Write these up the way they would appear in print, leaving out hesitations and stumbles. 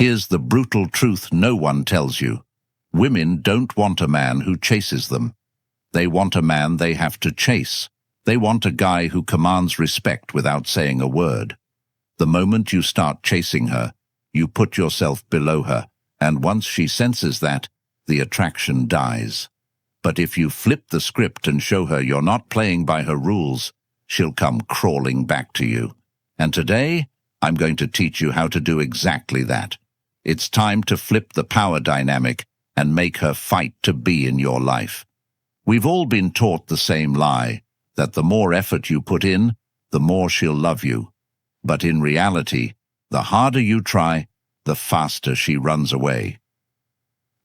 Here's the brutal truth no one tells you. Women don't want a man who chases them. They want a man they have to chase. They want a guy who commands respect without saying a word. The moment you start chasing her, you put yourself below her, and once she senses that, the attraction dies. But if you flip the script and show her you're not playing by her rules, she'll come crawling back to you. And today, I'm going to teach you how to do exactly that. It's time to flip the power dynamic and make her fight to be in your life. We've all been taught the same lie, that the more effort you put in, the more she'll love you. But in reality, the harder you try, the faster she runs away.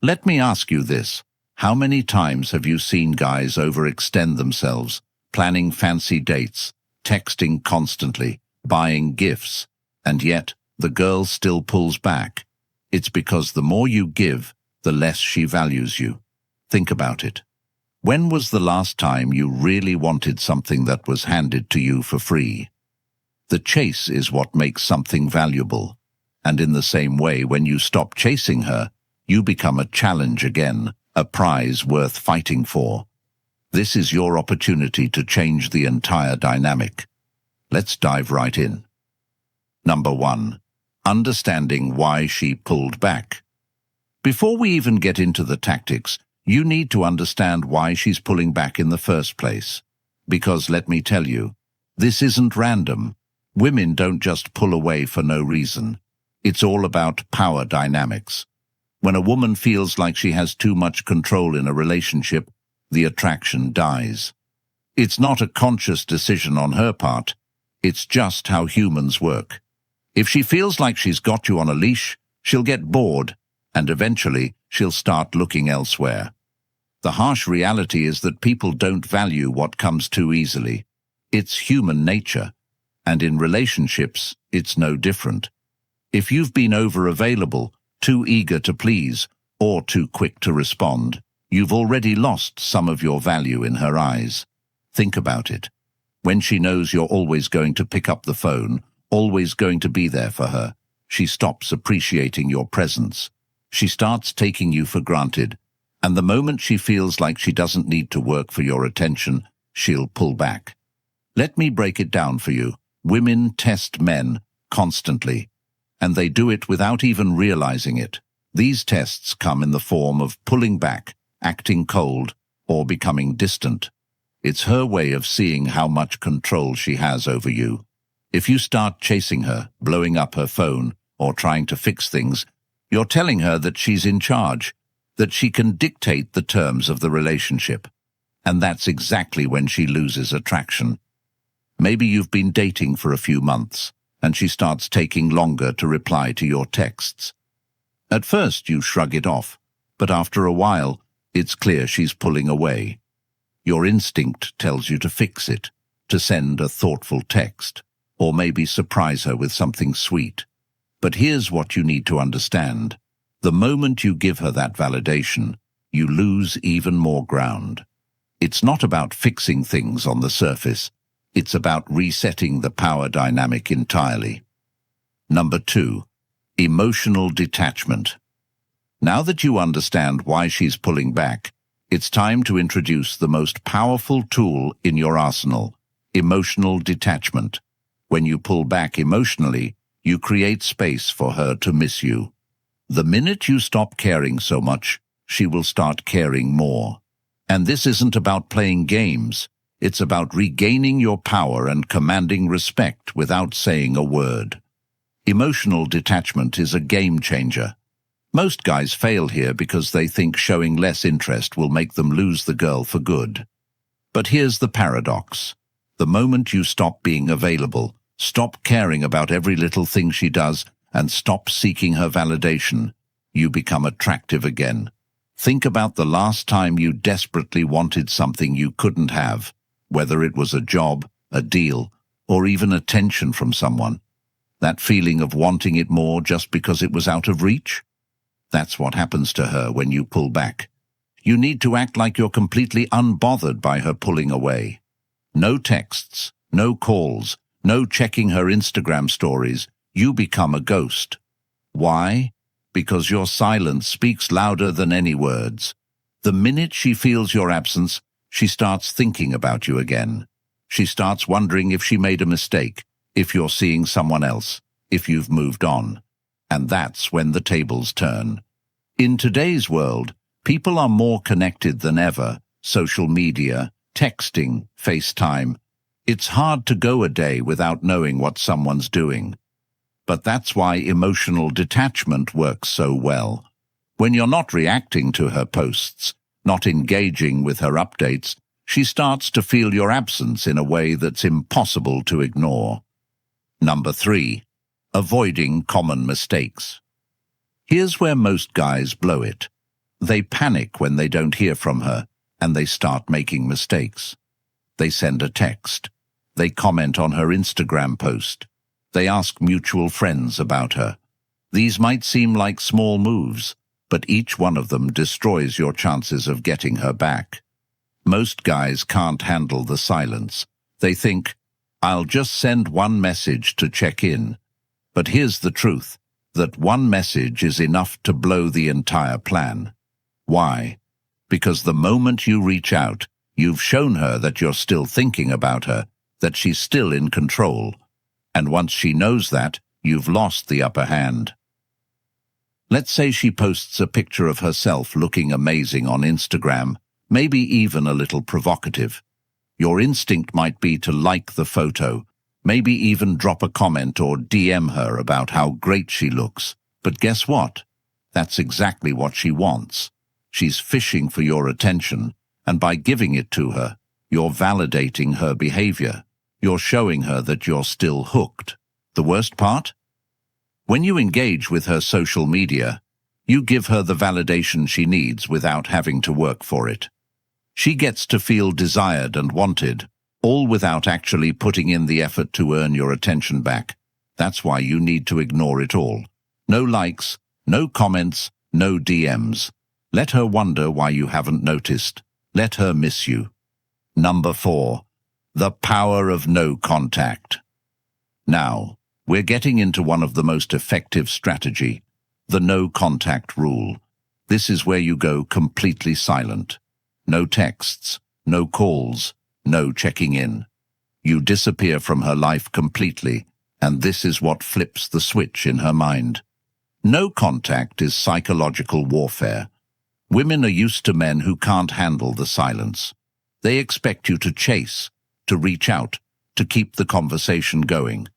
Let me ask you this. How many times have you seen guys overextend themselves, planning fancy dates, texting constantly, buying gifts, and yet the girl still pulls back? It's because the more you give, the less she values you. Think about it. When was the last time you really wanted something that was handed to you for free? The chase is what makes something valuable. And in the same way, when you stop chasing her, you become a challenge again, a prize worth fighting for. This is your opportunity to change the entire dynamic. Let's dive right in. Number 1. Understanding why she pulled back. Before we even get into the tactics, you need to understand why she's pulling back in the first place. Because let me tell you, this isn't random. Women don't just pull away for no reason. It's all about power dynamics. When a woman feels like she has too much control in a relationship, the attraction dies. It's not a conscious decision on her part. It's just how humans work. If she feels like she's got you on a leash, she'll get bored, and eventually she'll start looking elsewhere. The harsh reality is that people don't value what comes too easily. It's human nature, and in relationships, it's no different. If you've been over-available, too eager to please, or too quick to respond, you've already lost some of your value in her eyes. Think about it. When she knows you're always going to pick up the phone, always going to be there for her, she stops appreciating your presence. She starts taking you for granted, and the moment she feels like she doesn't need to work for your attention, she'll pull back. Let me break it down for you. Women test men constantly, and they do it without even realizing it. These tests come in the form of pulling back, acting cold, or becoming distant. It's her way of seeing how much control she has over you. If you start chasing her, blowing up her phone, or trying to fix things, you're telling her that she's in charge, that she can dictate the terms of the relationship. And that's exactly when she loses attraction. Maybe you've been dating for a few months, and she starts taking longer to reply to your texts. At first you shrug it off, but after a while, it's clear she's pulling away. Your instinct tells you to fix it, to send a thoughtful text, or maybe surprise her with something sweet. But here's what you need to understand. The moment you give her that validation, you lose even more ground. It's not about fixing things on the surface. It's about resetting the power dynamic entirely. Number 2, emotional detachment. Now that you understand why she's pulling back, it's time to introduce the most powerful tool in your arsenal, emotional detachment. When you pull back emotionally, you create space for her to miss you. The minute you stop caring so much, she will start caring more. And this isn't about playing games. It's about regaining your power and commanding respect without saying a word. Emotional detachment is a game changer. Most guys fail here because they think showing less interest will make them lose the girl for good. But here's the paradox. The moment you stop being available, stop caring about every little thing she does, and stop seeking her validation, you become attractive again. Think about the last time you desperately wanted something you couldn't have, whether it was a job, a deal, or even attention from someone. That feeling of wanting it more just because it was out of reach? That's what happens to her when you pull back. You need to act like you're completely unbothered by her pulling away. No texts, no calls, no checking her Instagram stories. You become a ghost. Why? because your silence speaks louder than any words. The minute she feels your absence, she starts thinking about you again. She starts wondering if she made a mistake, if you're seeing someone else, if you've moved on. And that's when the tables turn. In today's world, people are more connected than ever. Social media, texting, FaceTime. It's hard to go a day without knowing what someone's doing. But that's why emotional detachment works so well. When you're not reacting to her posts, not engaging with her updates, she starts to feel your absence in a way that's impossible to ignore. Number 3. Avoiding common mistakes. Here's where most guys blow it. They panic when they don't hear from her, and they start making mistakes. They send a text. They comment on her Instagram post. They ask mutual friends about her. These might seem like small moves, but each one of them destroys your chances of getting her back. Most guys can't handle the silence. They think, I'll just send one message to check in. But here's the truth, that one message is enough to blow the entire plan. Why? Because the moment you reach out, you've shown her that you're still thinking about her, that she's still in control. And once she knows that, you've lost the upper hand. Let's say she posts a picture of herself looking amazing on Instagram, maybe even a little provocative. Your instinct might be to like the photo, maybe even drop a comment or DM her about how great she looks. But guess what? That's exactly what she wants. She's fishing for your attention, and by giving it to her, you're validating her behavior. You're showing her that you're still hooked. The worst part? When you engage with her social media, you give her the validation she needs without having to work for it. She gets to feel desired and wanted, all without actually putting in the effort to earn your attention back. That's why you need to ignore it all. No likes, no comments, no DMs. Let her wonder why you haven't noticed. Let her miss you. Number 4. The power of no contact. Now, we're getting into one of the most effective strategy, the no contact rule. This is where you go completely silent. No texts, no calls, no checking in. You disappear from her life completely, and this is what flips the switch in her mind. No contact is psychological warfare. Women are used to men who can't handle the silence. They expect you to chase, to reach out, to keep the conversation going.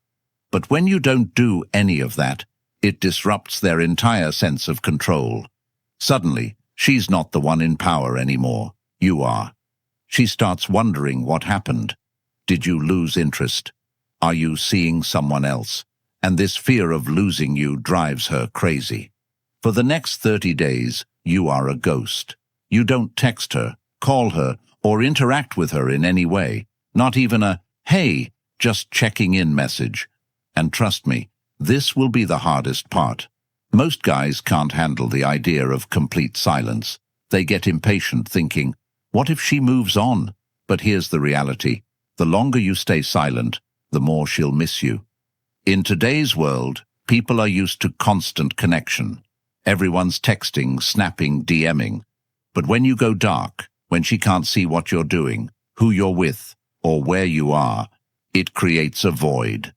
But when you don't do any of that, it disrupts their entire sense of control. Suddenly, she's not the one in power anymore. You are. She starts wondering what happened. Did you lose interest? Are you seeing someone else? And this fear of losing you drives her crazy. For the next 30 days, you are a ghost. You don't text her, call her, or interact with her in any way. Not even a, hey, just checking in message. And trust me, this will be the hardest part. Most guys can't handle the idea of complete silence. They get impatient thinking, what if she moves on? But here's the reality. The longer you stay silent, the more she'll miss you. In today's world, people are used to constant connection. Everyone's texting, snapping, DMing. But when you go dark, when she can't see what you're doing, who you're with, or where you are, it creates a void.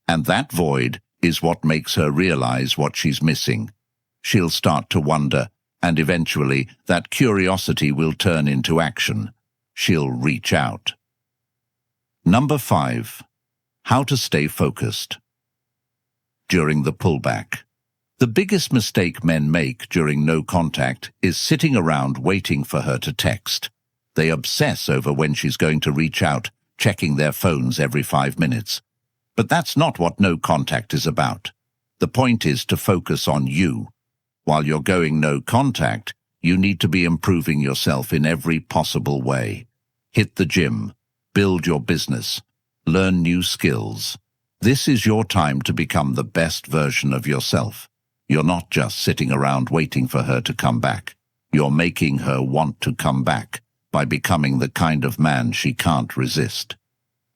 And that void is what makes her realize what she's missing. She'll start to wonder, and eventually that curiosity will turn into action. She'll reach out. Number 5. How to stay focused. During the pullback. The biggest mistake men make during no contact is sitting around waiting for her to text. They obsess over when she's going to reach out, checking their phones every 5 minutes. But that's not what no contact is about. The point is to focus on you. While you're going no contact, you need to be improving yourself in every possible way. Hit the gym, build your business, learn new skills. This is your time to become the best version of yourself. You're not just sitting around waiting for her to come back. You're making her want to come back by becoming the kind of man she can't resist.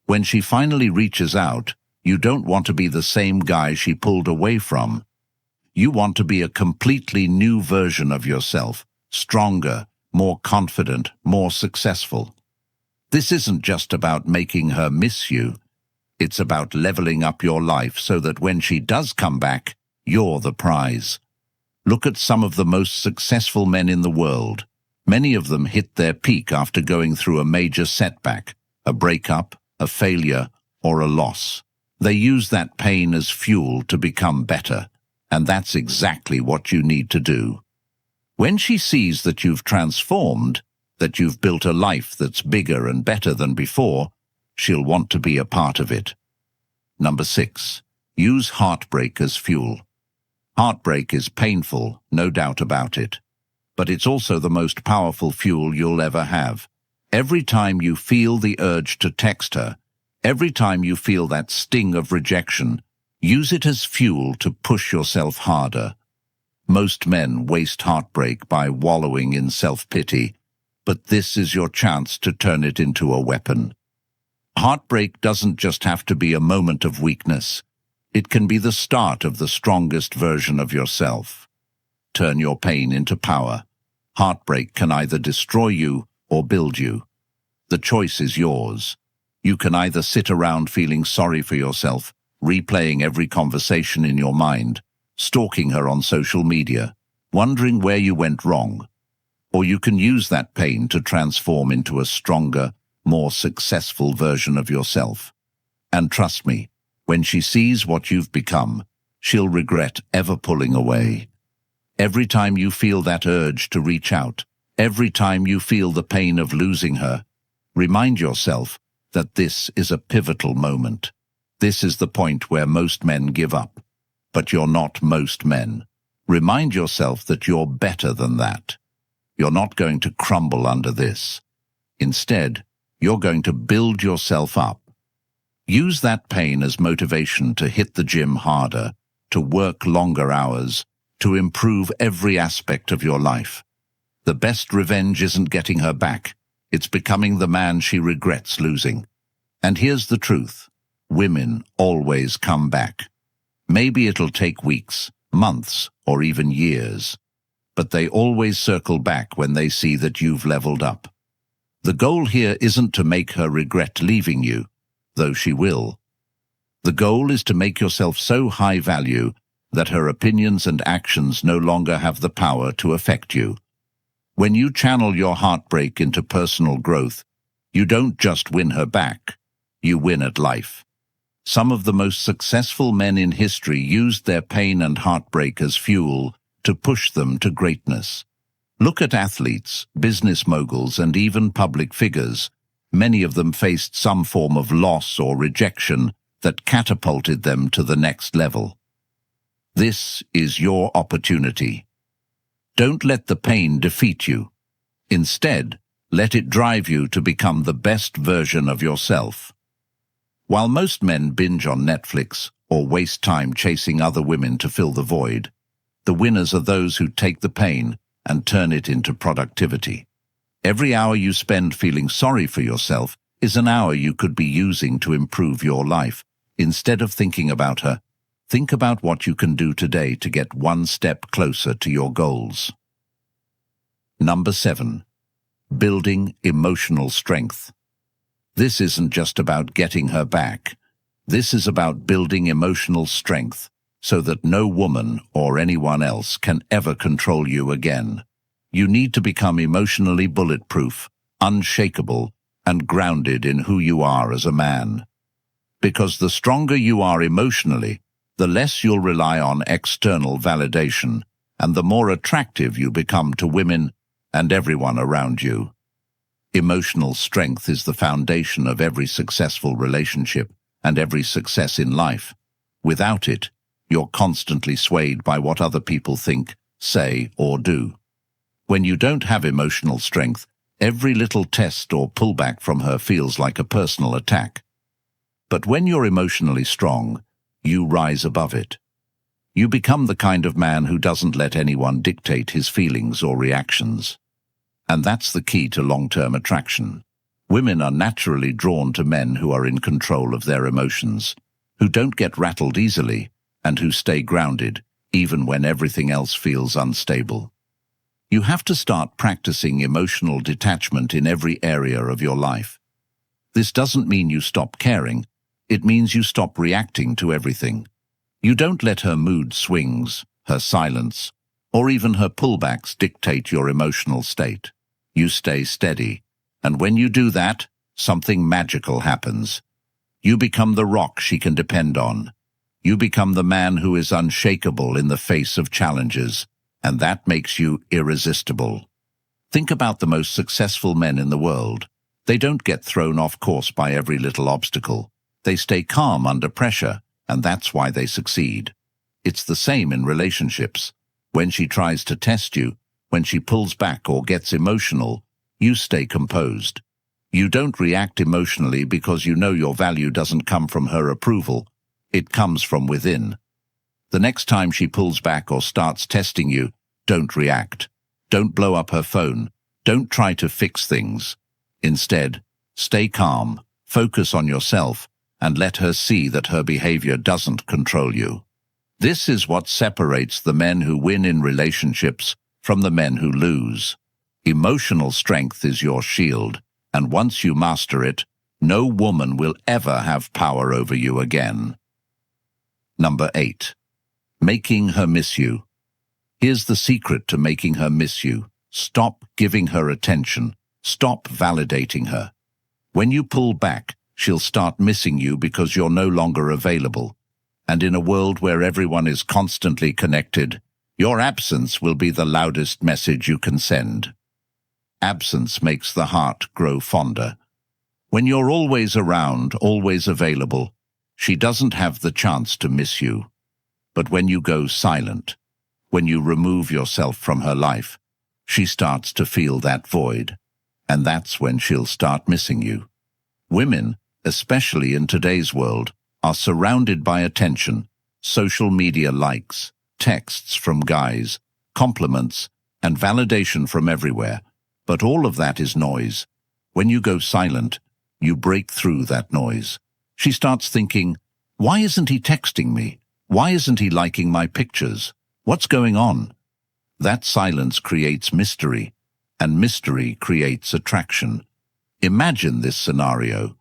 When she finally reaches out, you don't want to be the same guy she pulled away from. You want to be a completely new version of yourself, stronger, more confident, more successful. This isn't just about making her miss you. It's about leveling up your life so that when she does come back, you're the prize. Look at some of the most successful men in the world. Many of them hit their peak after going through a major setback, a breakup, a failure, or a loss. They use that pain as fuel to become better, and that's exactly what you need to do. When she sees that you've transformed, that you've built a life that's bigger and better than before, she'll want to be a part of it. Number 6. Use heartbreak as fuel. Heartbreak is painful, no doubt about it. But it's also the most powerful fuel you'll ever have. Every time you feel the urge to text her, every time you feel that sting of rejection, use it as fuel to push yourself harder. Most men waste heartbreak by wallowing in self-pity, but this is your chance to turn it into a weapon. Heartbreak doesn't just have to be a moment of weakness. It can be the start of the strongest version of yourself. Turn your pain into power. Heartbreak can either destroy you or build you. The choice is yours. You can either sit around feeling sorry for yourself, replaying every conversation in your mind, stalking her on social media, wondering where you went wrong, or you can use that pain to transform into a stronger, more successful version of yourself. And trust me, when she sees what you've become, she'll regret ever pulling away. Every time you feel that urge to reach out, every time you feel the pain of losing her, remind yourself that this is a pivotal moment. This is the point where most men give up. But you're not most men. Remind yourself that you're better than that. You're not going to crumble under this. Instead, you're going to build yourself up. Use that pain as motivation to hit the gym harder, to work longer hours, to improve every aspect of your life. The best revenge isn't getting her back. It's becoming the man she regrets losing. And here's the truth. Women always come back. Maybe it'll take weeks, months, or even years. But they always circle back when they see that you've leveled up. The goal here isn't to make her regret leaving you, though she will. The goal is to make yourself so high value that her opinions and actions no longer have the power to affect you. When you channel your heartbreak into personal growth, you don't just win her back, you win at life. Some of the most successful men in history used their pain and heartbreak as fuel to push them to greatness. Look at athletes, business moguls, and even public figures. Many of them faced some form of loss or rejection that catapulted them to the next level. This is your opportunity. Don't let the pain defeat you. Instead, let it drive you to become the best version of yourself. While most men binge on Netflix or waste time chasing other women to fill the void, the winners are those who take the pain and turn it into productivity. Every hour you spend feeling sorry for yourself is an hour you could be using to improve your life. Instead of thinking about her, think about what you can do today to get one step closer to your goals. Number 7. Building emotional strength. This isn't just about getting her back. This is about building emotional strength so that no woman or anyone else can ever control you again. You need to become emotionally bulletproof, unshakable, and grounded in who you are as a man. Because the stronger you are emotionally, the less you'll rely on external validation, and the more attractive you become to women and everyone around you. Emotional strength is the foundation of every successful relationship and every success in life. Without it, you're constantly swayed by what other people think, say, or do. When you don't have emotional strength, every little test or pullback from her feels like a personal attack. But when you're emotionally strong, you rise above it. You become the kind of man who doesn't let anyone dictate his feelings or reactions. And that's the key to long-term attraction. Women are naturally drawn to men who are in control of their emotions, who don't get rattled easily, and who stay grounded, even when everything else feels unstable. You have to start practicing emotional detachment in every area of your life. This doesn't mean you stop caring. It means you stop reacting to everything. You don't let her mood swings, her silence, or even her pullbacks dictate your emotional state. You stay steady, and when you do that, something magical happens. You become the rock she can depend on. You become the man who is unshakable in the face of challenges, and that makes you irresistible. Think about the most successful men in the world. They don't get thrown off course by every little obstacle. They stay calm under pressure, and that's why they succeed. It's the same in relationships. When she tries to test you, when she pulls back or gets emotional, you stay composed. You don't react emotionally because you know your value doesn't come from her approval. It comes from within. The next time she pulls back or starts testing you, don't react. Don't blow up her phone. Don't try to fix things. Instead, stay calm, focus on yourself, and let her see that her behavior doesn't control you. This is what separates the men who win in relationships from the men who lose. Emotional strength is your shield, and once you master it, no woman will ever have power over you again. Number 8. Making her miss you. Here's the secret to making her miss you. Stop giving her attention. Stop validating her. When you pull back, she'll start missing you because you're no longer available. And in a world where everyone is constantly connected, your absence will be the loudest message you can send. Absence makes the heart grow fonder. When you're always around, always available, she doesn't have the chance to miss you. But when you go silent, when you remove yourself from her life, she starts to feel that void, and that's when she'll start missing you. Women, especially in today's world, are surrounded by attention, social media likes, texts from guys, compliments, and validation from everywhere. But all of that is noise. When you go silent, you break through that noise. She starts thinking, why isn't he texting me? Why isn't he liking my pictures? What's going on? That silence creates mystery, and mystery creates attraction. Imagine this scenario.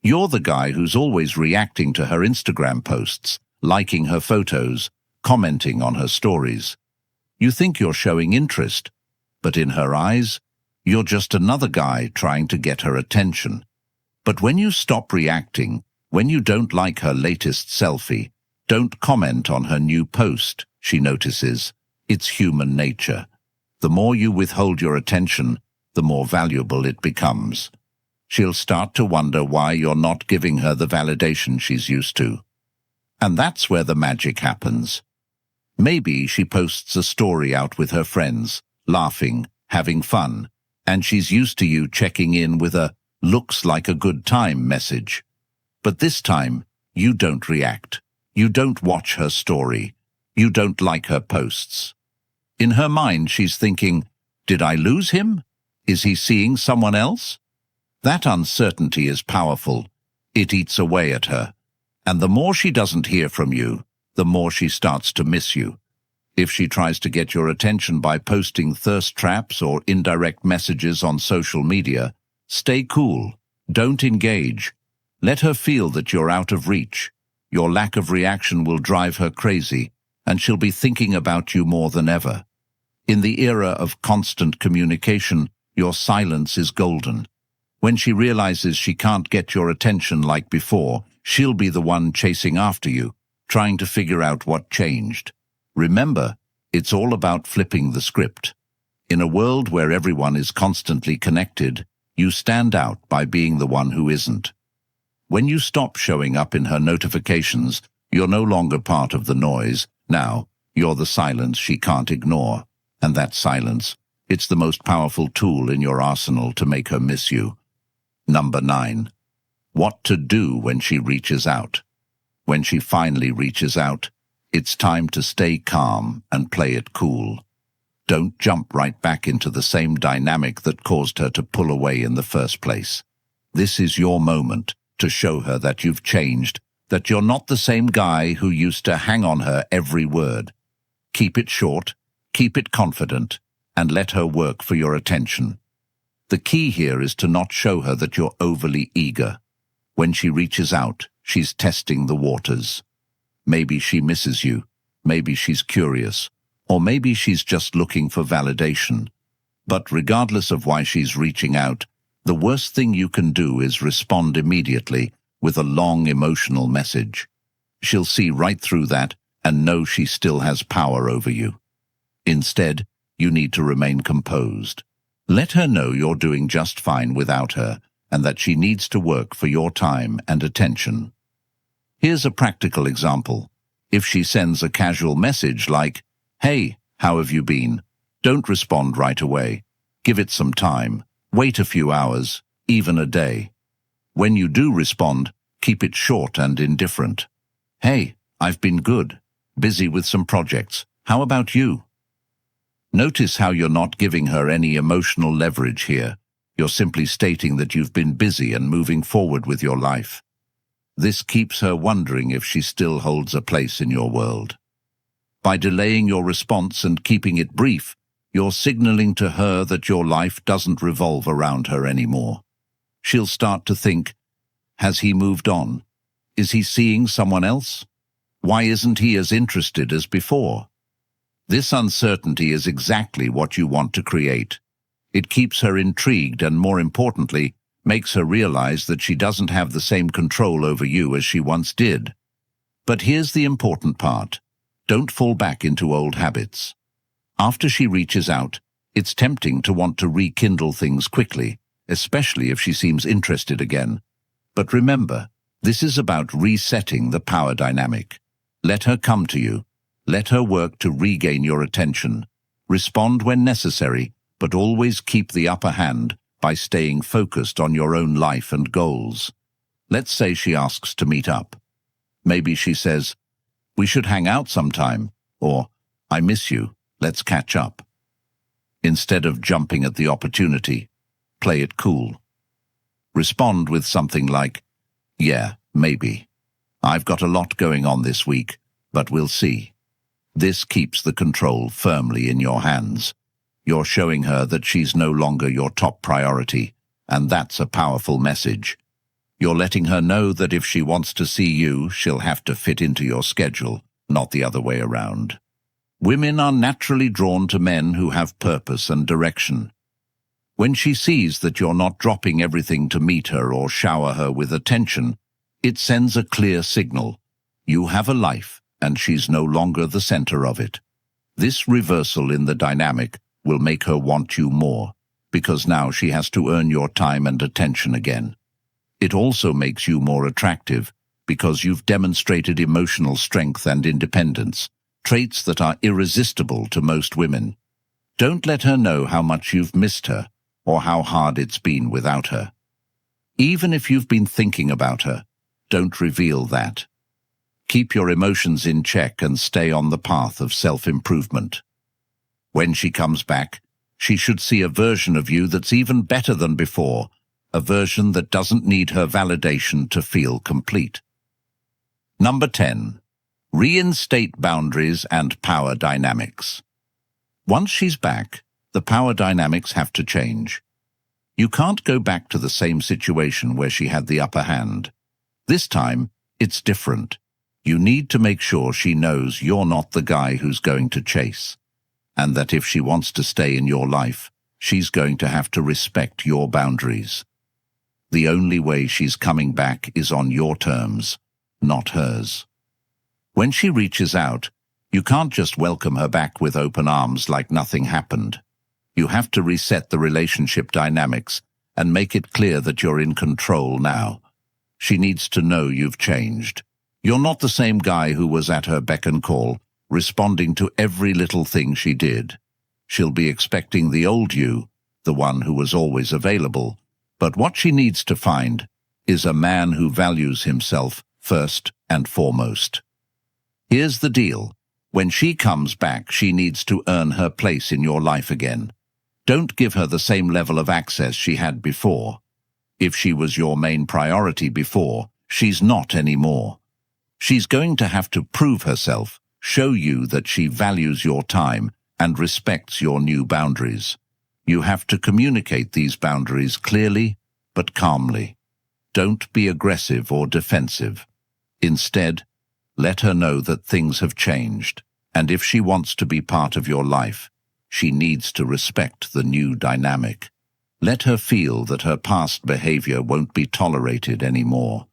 You're the guy who's always reacting to her Instagram posts, liking her photos, commenting on her stories. You think you're showing interest, but in her eyes, you're just another guy trying to get her attention. But when you stop reacting, when you don't like her latest selfie, don't comment on her new post, she notices. It's human nature. The more you withhold your attention, the more valuable it becomes. She'll start to wonder why you're not giving her the validation she's used to. And that's where the magic happens. Maybe she posts a story out with her friends, laughing, having fun, and she's used to you checking in with a "looks like a good time" message. But this time, you don't react. You don't watch her story. You don't like her posts. In her mind, she's thinking, did I lose him? Is he seeing someone else? That uncertainty is powerful. It eats away at her. And the more she doesn't hear from you, the more she starts to miss you. If she tries to get your attention by posting thirst traps or indirect messages on social media, stay cool. Don't engage. Let her feel that you're out of reach. Your lack of reaction will drive her crazy, and she'll be thinking about you more than ever. In the era of constant communication, your silence is golden. When she realizes she can't get your attention like before, she'll be the one chasing after you, trying to figure out what changed. Remember, it's all about flipping the script. In a world where everyone is constantly connected, you stand out by being the one who isn't. When you stop showing up in her notifications, you're no longer part of the noise. Now, you're the silence she can't ignore. And that silence, it's the most powerful tool in your arsenal to make her miss you. Number 9. What to do when she reaches out. When she finally reaches out, it's time to stay calm and play it cool. Don't jump right back into the same dynamic that caused her to pull away in the first place. This is your moment to show her that you've changed, that you're not the same guy who used to hang on her every word. Keep it short, keep it confident, and let her work for your attention. The key here is to not show her that you're overly eager. When she reaches out, she's testing the waters. Maybe she misses you, maybe she's curious, or maybe she's just looking for validation. But regardless of why she's reaching out, the worst thing you can do is respond immediately with a long emotional message. She'll see right through that and know she still has power over you. Instead, you need to remain composed. Let her know you're doing just fine without her and that she needs to work for your time and attention. Here's a practical example. If she sends a casual message like, "Hey, how have you been?" don't respond right away. Give it some time. Wait a few hours, even a day. When you do respond, keep it short and indifferent. "Hey, I've been good. Busy with some projects. How about you?" Notice how you're not giving her any emotional leverage here. You're simply stating that you've been busy and moving forward with your life. This keeps her wondering if she still holds a place in your world. By delaying your response and keeping it brief, you're signaling to her that your life doesn't revolve around her anymore. She'll start to think, has he moved on? Is he seeing someone else? Why isn't he as interested as before? This uncertainty is exactly what you want to create. It keeps her intrigued and, more importantly, makes her realize that she doesn't have the same control over you as she once did. But here's the important part. Don't fall back into old habits. After she reaches out, it's tempting to want to rekindle things quickly, especially if she seems interested again. But remember, this is about resetting the power dynamic. Let her come to you. Let her work to regain your attention. Respond when necessary, but always keep the upper hand by staying focused on your own life and goals. Let's say she asks to meet up. Maybe she says, "We should hang out sometime," or "I miss you, let's catch up." Instead of jumping at the opportunity, play it cool. Respond with something like, "Yeah, maybe. I've got a lot going on this week, but we'll see." This keeps the control firmly in your hands. You're showing her that she's no longer your top priority, and that's a powerful message. You're letting her know that if she wants to see you, she'll have to fit into your schedule, not the other way around. Women are naturally drawn to men who have purpose and direction. When she sees that you're not dropping everything to meet her or shower her with attention, it sends a clear signal. You have a life, and she's no longer the center of it. This reversal in the dynamic will make her want you more, because now she has to earn your time and attention again. It also makes you more attractive, because you've demonstrated emotional strength and independence, traits that are irresistible to most women. Don't let her know how much you've missed her, or how hard it's been without her. Even if you've been thinking about her, don't reveal that. Keep your emotions in check and stay on the path of self-improvement. When she comes back, she should see a version of you that's even better than before, a version that doesn't need her validation to feel complete. Number 10. Reinstate boundaries and power dynamics. Once she's back, the power dynamics have to change. You can't go back to the same situation where she had the upper hand. This time, it's different. You need to make sure she knows you're not the guy who's going to chase, and that if she wants to stay in your life, she's going to have to respect your boundaries. The only way she's coming back is on your terms, not hers. When she reaches out, you can't just welcome her back with open arms like nothing happened. You have to reset the relationship dynamics and make it clear that you're in control now. She needs to know you've changed. You're not the same guy who was at her beck and call, responding to every little thing she did. She'll be expecting the old you, the one who was always available. But what she needs to find is a man who values himself first and foremost. Here's the deal. When she comes back, she needs to earn her place in your life again. Don't give her the same level of access she had before. If she was your main priority before, she's not anymore. She's going to have to prove herself, show you that she values your time and respects your new boundaries. You have to communicate these boundaries clearly but calmly. Don't be aggressive or defensive. Instead, let her know that things have changed, and if she wants to be part of your life, she needs to respect the new dynamic. Let her feel that her past behavior won't be tolerated anymore.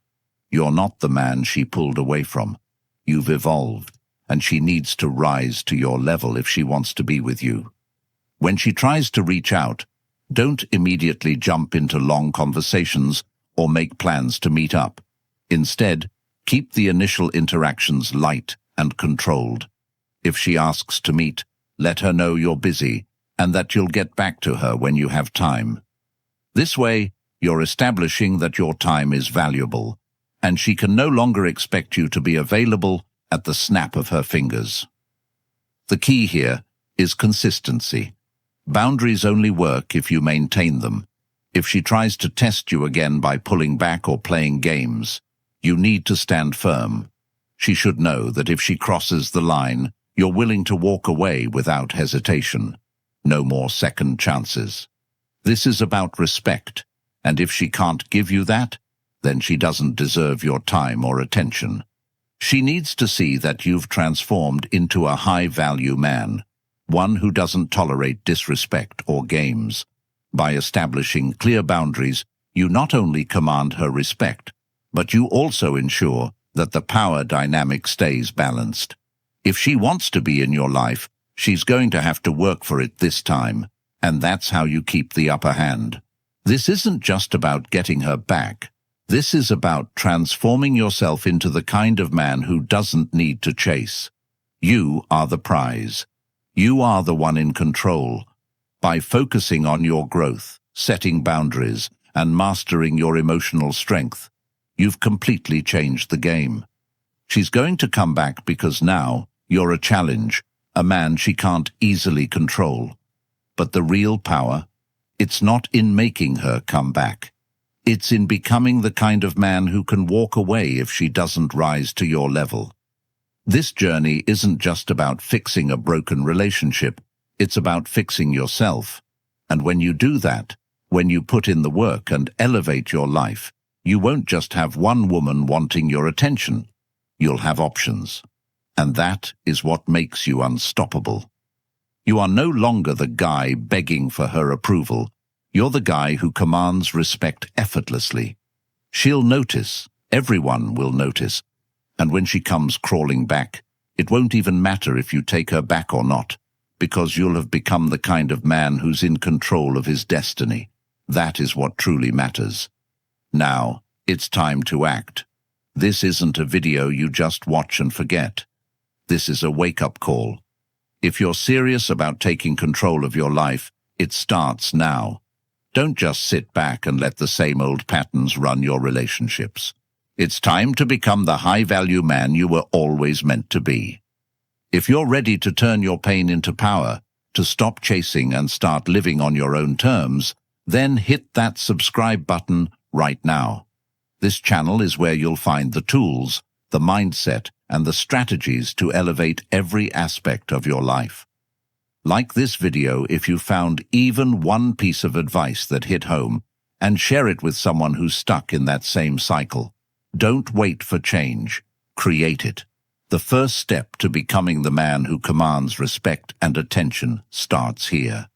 You're not the man she pulled away from. You've evolved, and she needs to rise to your level if she wants to be with you. When she tries to reach out, don't immediately jump into long conversations or make plans to meet up. Instead, keep the initial interactions light and controlled. If she asks to meet, let her know you're busy and that you'll get back to her when you have time. This way, you're establishing that your time is valuable, and she can no longer expect you to be available at the snap of her fingers. The key here is consistency. Boundaries only work if you maintain them. If she tries to test you again by pulling back or playing games, you need to stand firm. She should know that if she crosses the line, you're willing to walk away without hesitation. No more second chances. This is about respect, and if she can't give you that, then she doesn't deserve your time or attention. She needs to see that you've transformed into a high-value man, one who doesn't tolerate disrespect or games. By establishing clear boundaries, you not only command her respect, but you also ensure that the power dynamic stays balanced. If she wants to be in your life, she's going to have to work for it this time, and that's how you keep the upper hand. This isn't just about getting her back. This is about transforming yourself into the kind of man who doesn't need to chase. You are the prize. You are the one in control. By focusing on your growth, setting boundaries, and mastering your emotional strength, you've completely changed the game. She's going to come back because now you're a challenge, a man she can't easily control. But the real power, it's not in making her come back. It's in becoming the kind of man who can walk away if she doesn't rise to your level. This journey isn't just about fixing a broken relationship, it's about fixing yourself. And when you do that, when you put in the work and elevate your life, you won't just have one woman wanting your attention. You'll have options. And that is what makes you unstoppable. You are no longer the guy begging for her approval. You're the guy who commands respect effortlessly. She'll notice. Everyone will notice. And when she comes crawling back, it won't even matter if you take her back or not, because you'll have become the kind of man who's in control of his destiny. That is what truly matters. Now, it's time to act. This isn't a video you just watch and forget. This is a wake-up call. If you're serious about taking control of your life, it starts now. Don't just sit back and let the same old patterns run your relationships. It's time to become the high-value man you were always meant to be. If you're ready to turn your pain into power, to stop chasing and start living on your own terms, then hit that subscribe button right now. This channel is where you'll find the tools, the mindset, and the strategies to elevate every aspect of your life. Like this video if you found even one piece of advice that hit home, and share it with someone who's stuck in that same cycle. Don't wait for change. Create it. The first step to becoming the man who commands respect and attention starts here.